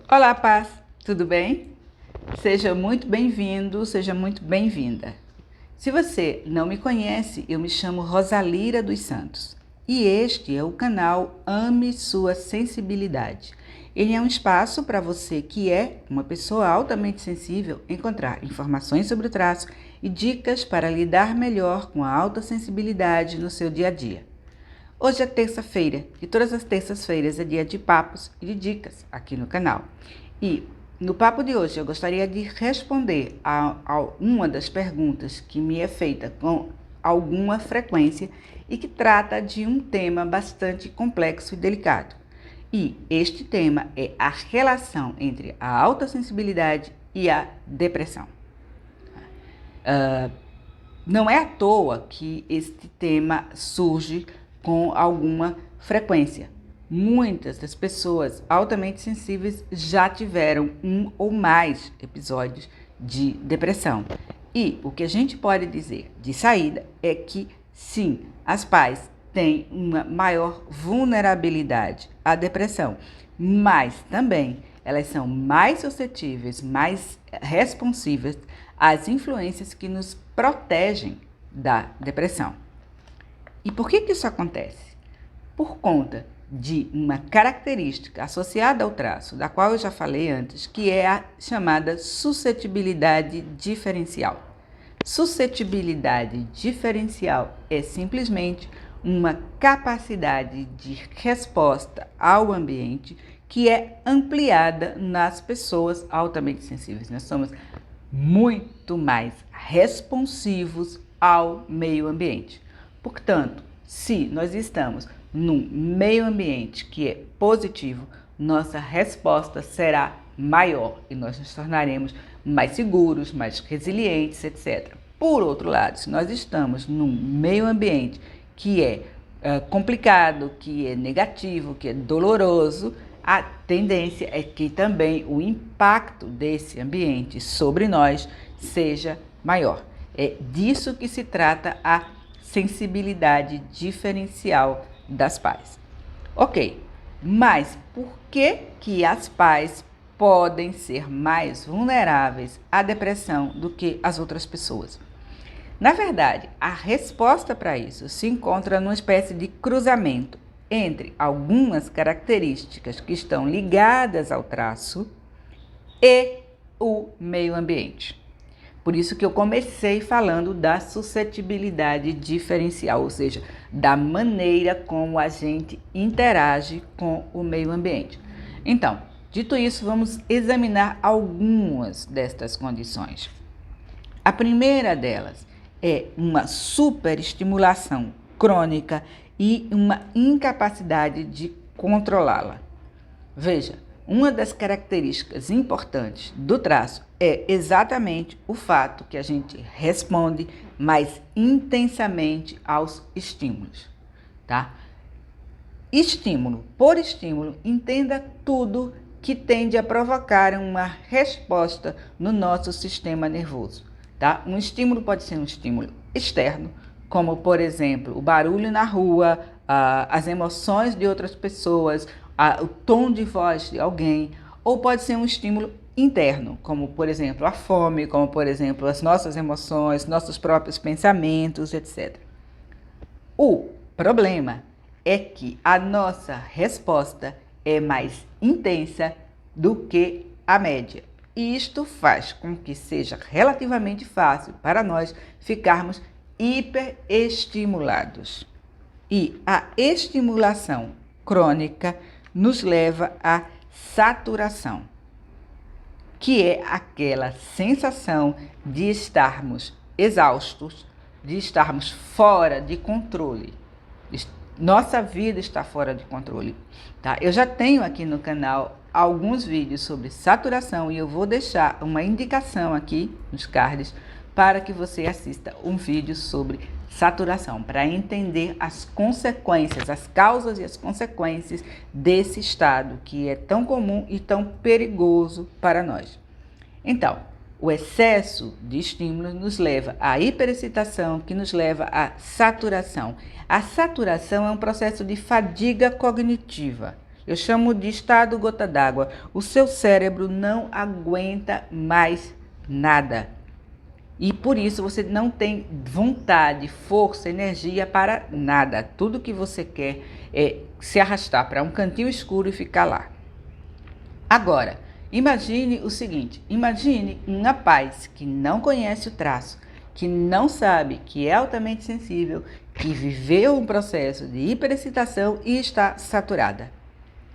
Olá, paz, tudo bem? Seja muito bem-vindo, seja muito bem-vinda. Se você não me conhece, eu me chamo Rosalira dos Santos e este é o canal Ame Sua Sensibilidade. Ele é um espaço para você que é uma pessoa altamente sensível encontrar informações sobre o traço e dicas para lidar melhor com a alta sensibilidade no seu dia a dia. Hoje é terça-feira e todas as terças-feiras é dia de papos e de dicas aqui no canal. E no papo de hoje eu gostaria de responder a uma das perguntas que me é feita com alguma frequência e que trata de um tema bastante complexo e delicado. E este tema é a relação entre a alta sensibilidade e a depressão. Não é à toa que este tema surge com alguma frequência. Muitas das pessoas altamente sensíveis já tiveram um ou mais episódios de depressão. E o que a gente pode dizer de saída é que, sim, as pais têm uma maior vulnerabilidade à depressão, mas também elas são mais suscetíveis, mais responsivas às influências que nos protegem da depressão. E por que isso acontece? Por conta de uma característica associada ao traço, da qual eu já falei antes, que é a chamada suscetibilidade diferencial. Suscetibilidade diferencial é simplesmente uma capacidade de resposta ao ambiente que é ampliada nas pessoas altamente sensíveis. Nós somos muito mais responsivos ao meio ambiente. Portanto, se nós estamos num meio ambiente que é positivo, nossa resposta será maior e nós nos tornaremos mais seguros, mais resilientes, etc. Por outro lado, se nós estamos num meio ambiente que é complicado, que é negativo, que é doloroso, a tendência é que também o impacto desse ambiente sobre nós seja maior. É disso que se trata a sensibilidade diferencial das pais. Ok, mas por que as pais podem ser mais vulneráveis à depressão do que as outras pessoas? Na verdade, a resposta para isso se encontra numa espécie de cruzamento entre algumas características que estão ligadas ao traço e o meio ambiente. Por isso que eu comecei falando da suscetibilidade diferencial, ou seja, da maneira como a gente interage com o meio ambiente. Então, dito isso, vamos examinar algumas destas condições. A primeira delas é uma superestimulação crônica e uma incapacidade de controlá-la. Veja, uma das características importantes do traço é exatamente o fato que a gente responde mais intensamente aos estímulos, tá? Estímulo por estímulo, entenda tudo que tende a provocar uma resposta no nosso sistema nervoso, tá? Um estímulo pode ser um estímulo externo, como, por exemplo, o barulho na rua, as emoções de outras pessoas, o tom de voz de alguém, ou pode ser um estímulo interno, como, por exemplo, a fome, como, por exemplo, as nossas emoções, nossos próprios pensamentos, etc. O problema é que a nossa resposta é mais intensa do que a média. E isto faz com que seja relativamente fácil para nós ficarmos hiperestimulados. E a estimulação crônica nos leva à saturação, que é aquela sensação de estarmos exaustos, de estarmos fora de controle. Nossa vida está fora de controle, tá? Eu já tenho aqui no canal alguns vídeos sobre saturação e eu vou deixar uma indicação aqui nos cards para que você assista um vídeo sobre saturação, para entender as consequências, as causas e as consequências desse estado que é tão comum e tão perigoso para nós. Então, o excesso de estímulos nos leva à hiperexcitação, que nos leva à saturação. A saturação é um processo de fadiga cognitiva. Eu chamo de estado gota d'água. O seu cérebro não aguenta mais nada. E por isso você não tem vontade, força, energia para nada. Tudo que você quer é se arrastar para um cantinho escuro e ficar lá. Agora, imagine o seguinte, imagine um rapaz que não conhece o traço, que não sabe, que é altamente sensível, que viveu um processo de hiperexcitação e está saturada.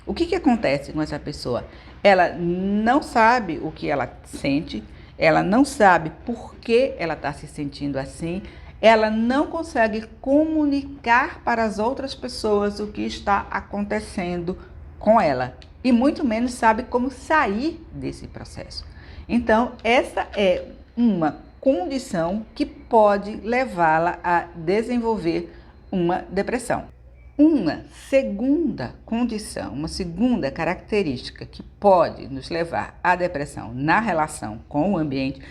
O que acontece com essa pessoa? Ela não sabe o que ela sente, ela não sabe por que ela está se sentindo assim, ela não consegue comunicar para as outras pessoas o que está acontecendo com ela e muito menos sabe como sair desse processo. Então, essa é uma condição que pode levá-la a desenvolver uma depressão. Uma segunda condição, uma segunda característica que pode nos levar à depressão na relação com o ambiente,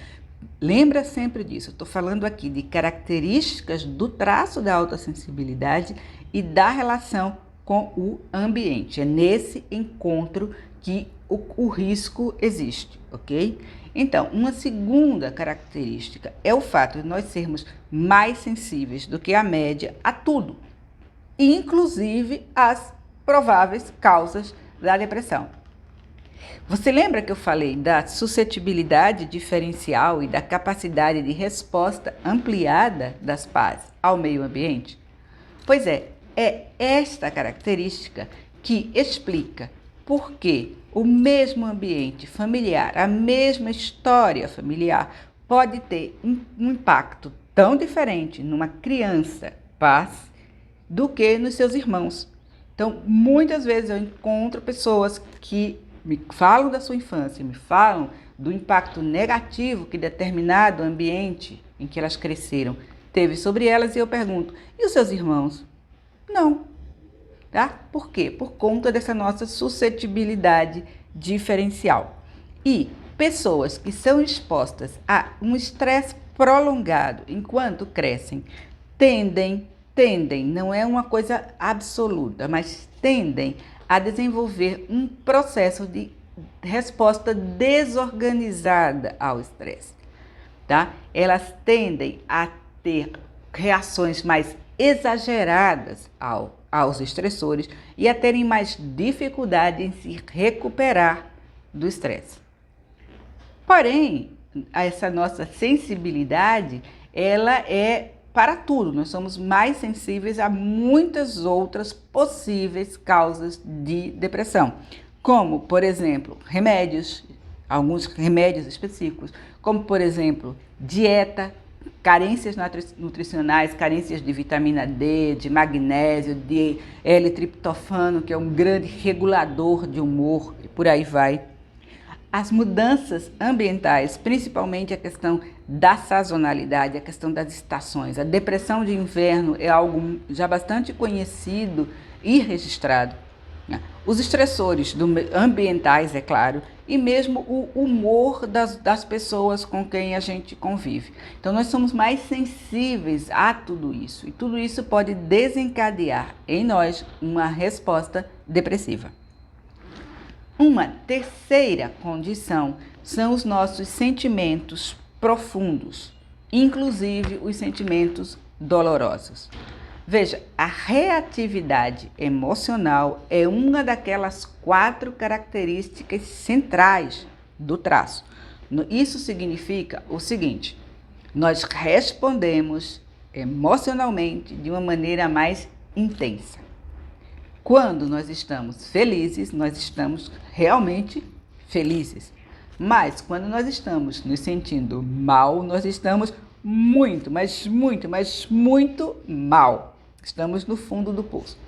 lembra sempre disso, eu estou falando aqui de características do traço da autossensibilidade e da relação com o ambiente. É nesse encontro que o risco existe, ok? Então, uma segunda característica é o fato de nós sermos mais sensíveis do que a média a tudo, inclusive as prováveis causas da depressão. Você lembra que eu falei da suscetibilidade diferencial e da capacidade de resposta ampliada das PAS ao meio ambiente? Pois é esta característica que explica por que o mesmo ambiente familiar, a mesma história familiar, pode ter um impacto tão diferente numa criança PAS do que nos seus irmãos. Então, muitas vezes eu encontro pessoas que me falam da sua infância, me falam do impacto negativo que determinado ambiente em que elas cresceram teve sobre elas e eu pergunto, e os seus irmãos? Não. Tá? Por quê? Por conta dessa nossa suscetibilidade diferencial. E pessoas que são expostas a um estresse prolongado enquanto crescem tendem, não é uma coisa absoluta, mas tendem a desenvolver um processo de resposta desorganizada ao estresse, tá? Elas tendem a ter reações mais exageradas aos estressores e a terem mais dificuldade em se recuperar do estresse. Porém, essa nossa sensibilidade, ela é para tudo, nós somos mais sensíveis a muitas outras possíveis causas de depressão, como, por exemplo, remédios, alguns remédios específicos, como, por exemplo, dieta, carências nutricionais, carências de vitamina D, de magnésio, de L-triptofano, que é um grande regulador de humor, e por aí vai. As mudanças ambientais, principalmente a questão da sazonalidade, a questão das estações. A depressão de inverno é algo já bastante conhecido e registrado. Os estressores ambientais, é claro, e mesmo o humor das pessoas com quem a gente convive. Então, nós somos mais sensíveis a tudo isso. E tudo isso pode desencadear em nós uma resposta depressiva. Uma terceira condição são os nossos sentimentos profundos, inclusive os sentimentos dolorosos. Veja, a reatividade emocional é uma daquelas 4 características centrais do traço. Isso significa o seguinte: nós respondemos emocionalmente de uma maneira mais intensa. Quando nós estamos felizes, nós estamos realmente felizes. Mas quando nós estamos nos sentindo mal, nós estamos muito mal. Estamos no fundo do poço.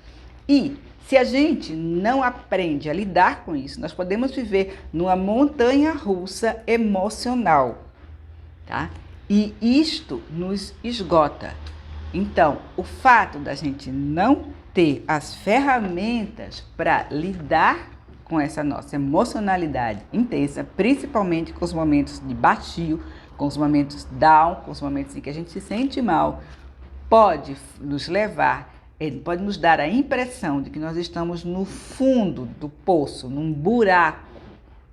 E se a gente não aprende a lidar com isso, nós podemos viver numa montanha-russa emocional, tá? E isto nos esgota. Então, o fato da gente não ter as ferramentas para lidar com essa nossa emocionalidade intensa, principalmente com os momentos de baixio, com os momentos down, com os momentos em que a gente se sente mal, pode nos levar pode nos dar a impressão de que nós estamos no fundo do poço, num buraco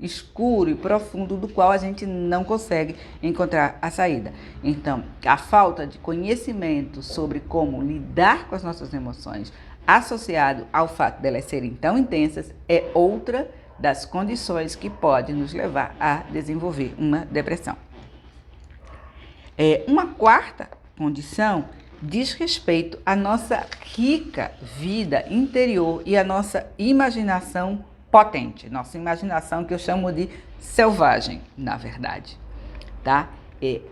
escuro e profundo do qual a gente não consegue encontrar a saída. Então, a falta de conhecimento sobre como lidar com as nossas emoções, associado ao fato delas serem tão intensas, é outra das condições que pode nos levar a desenvolver uma depressão. Uma quarta condição diz respeito à nossa rica vida interior e à nossa imaginação potente, nossa imaginação que eu chamo de selvagem, na verdade, tá?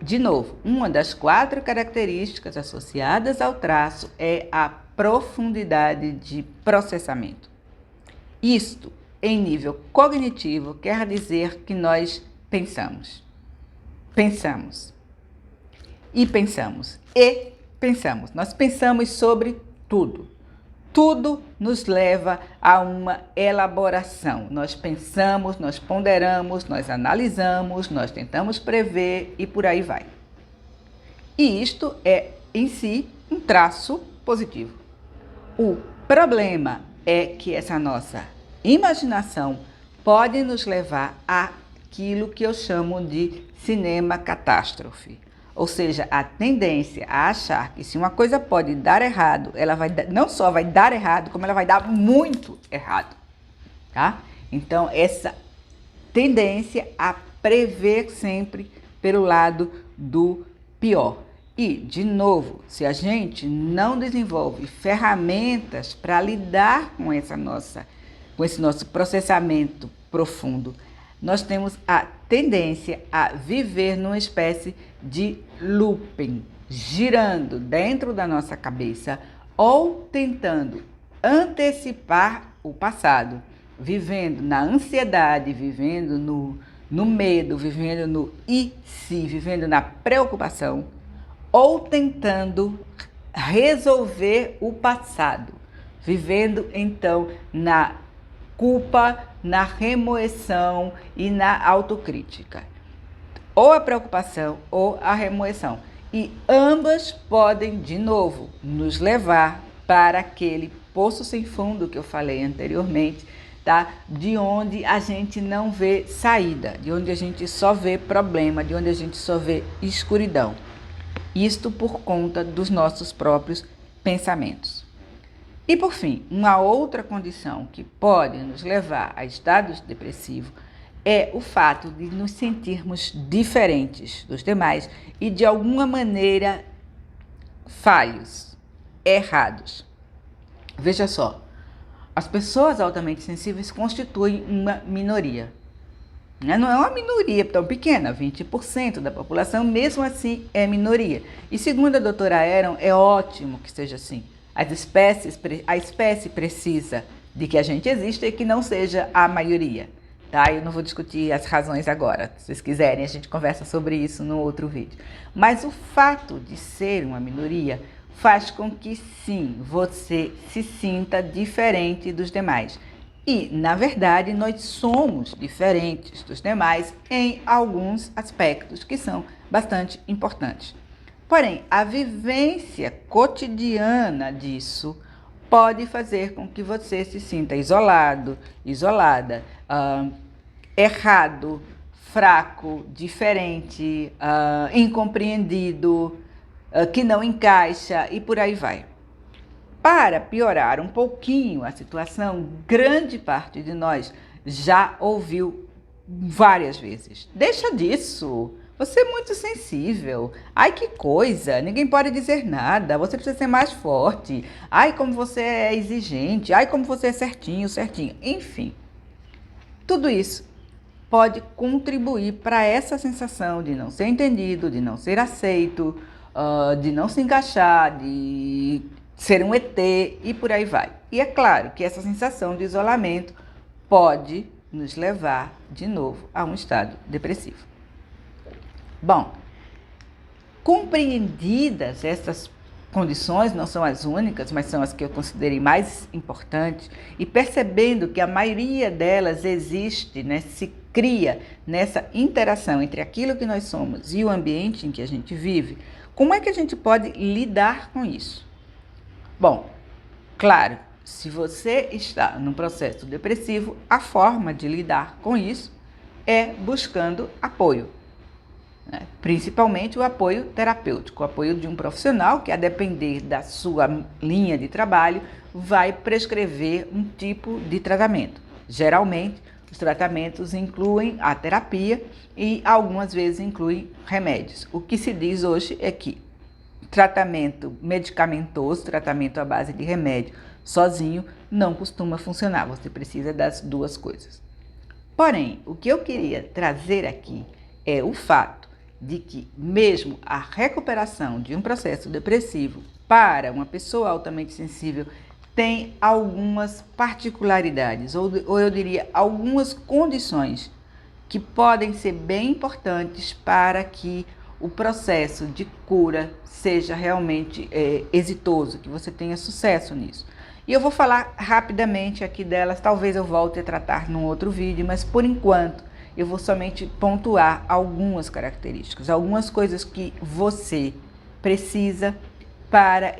De novo, uma das 4 características associadas ao traço é a profundidade de processamento. Isto, em nível cognitivo, quer dizer que nós pensamos e pensamos e pensamos. Nós pensamos sobre tudo. Tudo nos leva a uma elaboração. Nós pensamos, nós ponderamos, nós analisamos, nós tentamos prever e por aí vai. E isto é, em si, um traço positivo. O problema é que essa nossa imaginação pode nos levar àquilo que eu chamo de cinema catástrofe. Ou seja, a tendência a achar que se uma coisa pode dar errado, ela não só vai dar errado, como ela vai dar muito errado, tá? Então, essa tendência a prever sempre pelo lado do pior. E, de novo, se a gente não desenvolve ferramentas para lidar com esse nosso processamento profundo, nós temos a tendência a viver numa espécie de looping, girando dentro da nossa cabeça ou tentando antecipar o passado, vivendo na ansiedade, vivendo no medo, vivendo no e se, vivendo na preocupação, ou tentando resolver o passado, vivendo então na culpa, na remoção e na autocrítica. Ou a preocupação ou a remoção. E ambas podem, de novo, nos levar para aquele poço sem fundo que eu falei anteriormente, tá? De onde a gente não vê saída, de onde a gente só vê problema, de onde a gente só vê escuridão. Isto por conta dos nossos próprios pensamentos. E por fim, uma outra condição que pode nos levar a estados depressivos é o fato de nos sentirmos diferentes dos demais e de alguma maneira falhos, errados. Veja só, as pessoas altamente sensíveis constituem uma minoria. Não é uma minoria tão pequena, 20% da população, mesmo assim é minoria. E segundo a doutora Aaron, é ótimo que seja assim. A espécie precisa de que a gente exista e que não seja a maioria. Tá? Eu não vou discutir as razões agora. Se vocês quiserem, a gente conversa sobre isso no outro vídeo. Mas o fato de ser uma minoria faz com que, sim, você se sinta diferente dos demais. E, na verdade, nós somos diferentes dos demais em alguns aspectos que são bastante importantes. Porém, a vivência cotidiana disso pode fazer com que você se sinta isolado, isolada, errado, fraco, diferente, incompreendido, que não encaixa e por aí vai. Para piorar um pouquinho a situação, grande parte de nós já ouviu várias vezes: deixa disso, você é muito sensível, ai que coisa, ninguém pode dizer nada, você precisa ser mais forte, ai como você é exigente, ai como você é certinho, enfim. Tudo isso pode contribuir para essa sensação de não ser entendido, de não ser aceito, de não se encaixar, de ser um ET e por aí vai. E é claro que essa sensação de isolamento pode nos levar de novo a um estado depressivo. Bom, compreendidas essas condições, não são as únicas, mas são as que eu considerei mais importantes, e percebendo que a maioria delas existe, né, se cria nessa interação entre aquilo que nós somos e o ambiente em que a gente vive, como é que a gente pode lidar com isso? Bom, Claro, se você está num processo depressivo, a forma de lidar com isso é buscando apoio, né? Principalmente o apoio terapêutico, o apoio de um profissional que, a depender da sua linha de trabalho, vai prescrever um tipo de tratamento. Geralmente, os tratamentos incluem a terapia e algumas vezes incluem remédios. O que se diz hoje é que tratamento medicamentoso, tratamento à base de remédio sozinho, não costuma funcionar. Você precisa das duas coisas. Porém, o que eu queria trazer aqui é o fato de que mesmo a recuperação de um processo depressivo para uma pessoa altamente sensível tem algumas particularidades, ou eu diria algumas condições que podem ser bem importantes para que o processo de cura seja realmente exitoso, que você tenha sucesso nisso. E eu vou falar rapidamente aqui delas, talvez eu volte a tratar num outro vídeo, mas por enquanto eu vou somente pontuar algumas características, algumas coisas que você precisa para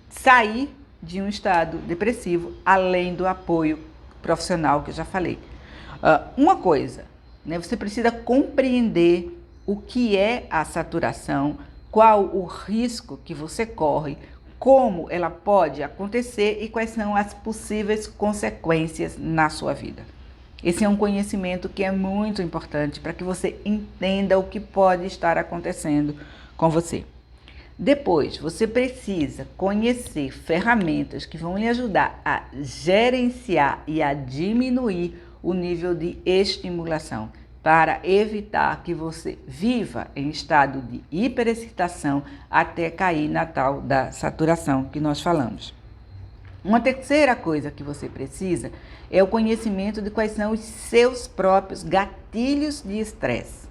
sair de um estado depressivo, além do apoio profissional que eu já falei. Uma coisa, né, você precisa compreender o que é a saturação, qual o risco que você corre, como ela pode acontecer e quais são as possíveis consequências na sua vida. Esse é um conhecimento que é muito importante para que você entenda o que pode estar acontecendo com você. Depois, você precisa conhecer ferramentas que vão lhe ajudar a gerenciar e a diminuir o nível de estimulação, para evitar que você viva em estado de hiperexcitação até cair na tal da saturação que nós falamos. Uma terceira coisa que você precisa é o conhecimento de quais são os seus próprios gatilhos de estresse.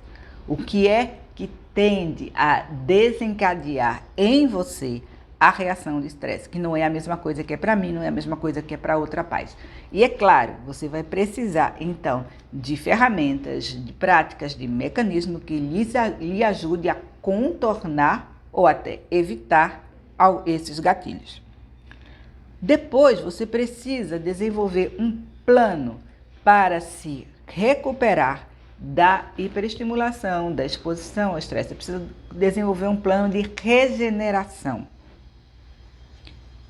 O que é que tende a desencadear em você a reação de estresse, que não é a mesma coisa que é para mim, não é a mesma coisa que é para outra paz. E é claro, você vai precisar, então, de ferramentas, de práticas, de mecanismo que lhe ajude a contornar ou até evitar esses gatilhos. Depois, você precisa desenvolver um plano para se recuperar da hiperestimulação, da exposição ao estresse. Você precisa desenvolver um plano de regeneração.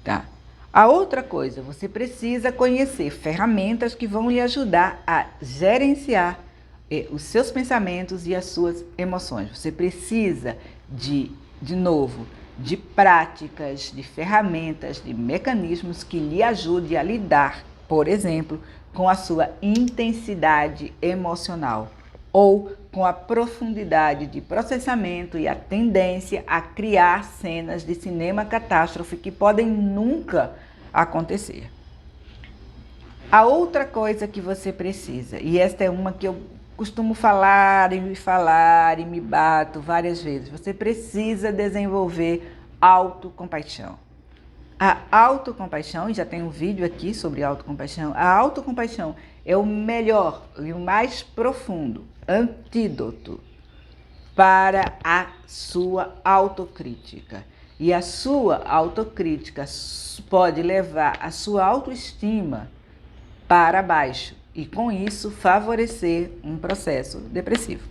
Tá? A outra coisa, você precisa conhecer ferramentas que vão lhe ajudar a gerenciar os seus pensamentos e as suas emoções. Você precisa de novo, de práticas, de ferramentas, de mecanismos que lhe ajudem a lidar, por exemplo, com a sua intensidade emocional ou com a profundidade de processamento e a tendência a criar cenas de cinema catástrofe que podem nunca acontecer. A outra coisa que você precisa, e esta é uma que eu costumo falar e me bato várias vezes, você precisa desenvolver autocompaixão. A autocompaixão, e já tem um vídeo aqui sobre autocompaixão, a autocompaixão é o melhor e o mais profundo antídoto para a sua autocrítica. E a sua autocrítica pode levar a sua autoestima para baixo e, com isso, favorecer um processo depressivo.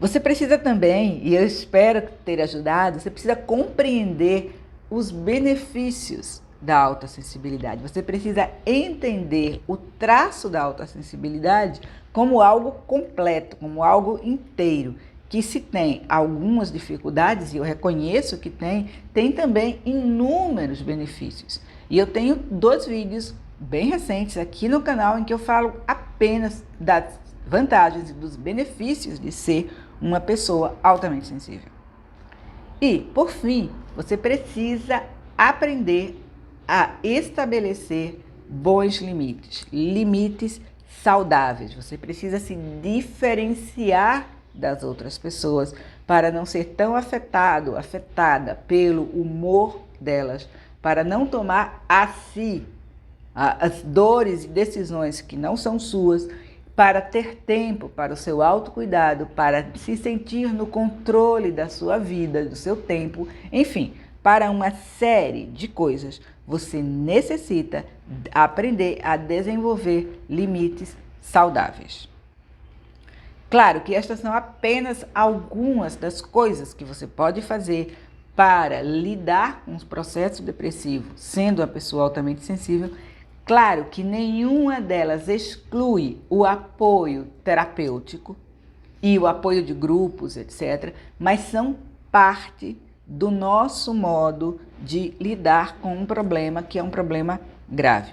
Você precisa também, e eu espero ter ajudado, você precisa compreender os benefícios da autossensibilidade. Você precisa entender o traço da autossensibilidade como algo completo, como algo inteiro, que se tem algumas dificuldades, e eu reconheço que tem também inúmeros benefícios. E eu tenho 2 vídeos bem recentes aqui no canal em que eu falo apenas das vantagens e dos benefícios de ser uma pessoa altamente sensível. E, por fim, você precisa aprender a estabelecer bons limites, limites saudáveis. Você precisa se diferenciar das outras pessoas para não ser tão afetada pelo humor delas, para não tomar a si as dores e decisões que não são suas, para ter tempo para o seu autocuidado, para se sentir no controle da sua vida, do seu tempo, enfim, para uma série de coisas, você necessita aprender a desenvolver limites saudáveis. Claro que estas são apenas algumas das coisas que você pode fazer para lidar com os processos depressivos, sendo uma pessoa altamente sensível. Claro que nenhuma delas exclui o apoio terapêutico e o apoio de grupos, etc., mas são parte do nosso modo de lidar com um problema que é um problema grave.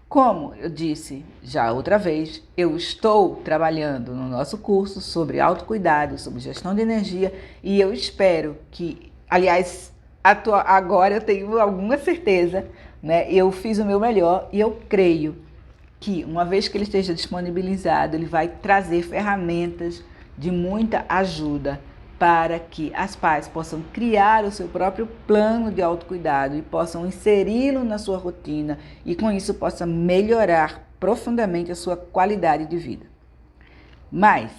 Como eu disse já outra vez, eu estou trabalhando no nosso curso sobre autocuidado, sobre gestão de energia, e eu espero que, aliás, agora eu tenho alguma certeza, né? Eu fiz o meu melhor e eu creio que, uma vez que ele esteja disponibilizado, ele vai trazer ferramentas de muita ajuda para que as pais possam criar o seu próprio plano de autocuidado e possam inseri-lo na sua rotina e com isso possa melhorar profundamente a sua qualidade de vida. Mas,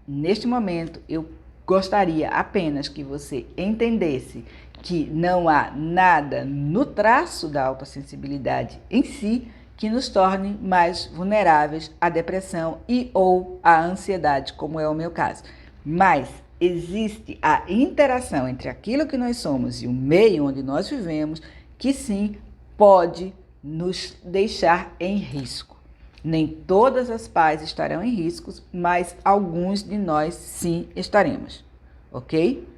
neste momento, eu gostaria apenas que você entendesse que não há nada no traço da autossensibilidade em si que nos torne mais vulneráveis à depressão e ou à ansiedade, como é o meu caso. Mas existe a interação entre aquilo que nós somos e o meio onde nós vivemos, que sim pode nos deixar em risco. Nem todas as pais estarão em riscos, mas alguns de nós sim estaremos, ok?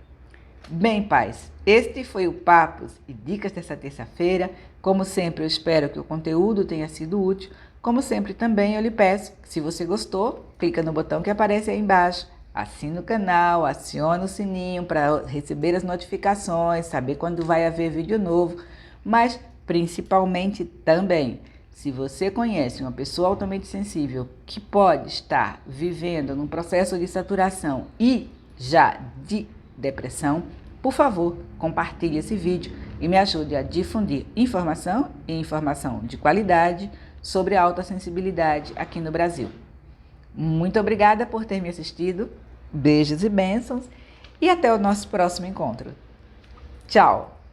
Bem, pais, este foi o Papos e Dicas dessa terça-feira. Como sempre, eu espero que o conteúdo tenha sido útil. Como sempre, também eu lhe peço que, se você gostou, clica no botão que aparece aí embaixo, assine o canal, acione o sininho para receber as notificações, saber quando vai haver vídeo novo, mas principalmente também, se você conhece uma pessoa altamente sensível que pode estar vivendo num processo de saturação e já de depressão, por favor, compartilhe esse vídeo e me ajude a difundir informação e informação de qualidade sobre a autossensibilidade aqui no Brasil. Muito obrigada por ter me assistido, beijos e bênçãos e até o nosso próximo encontro. Tchau!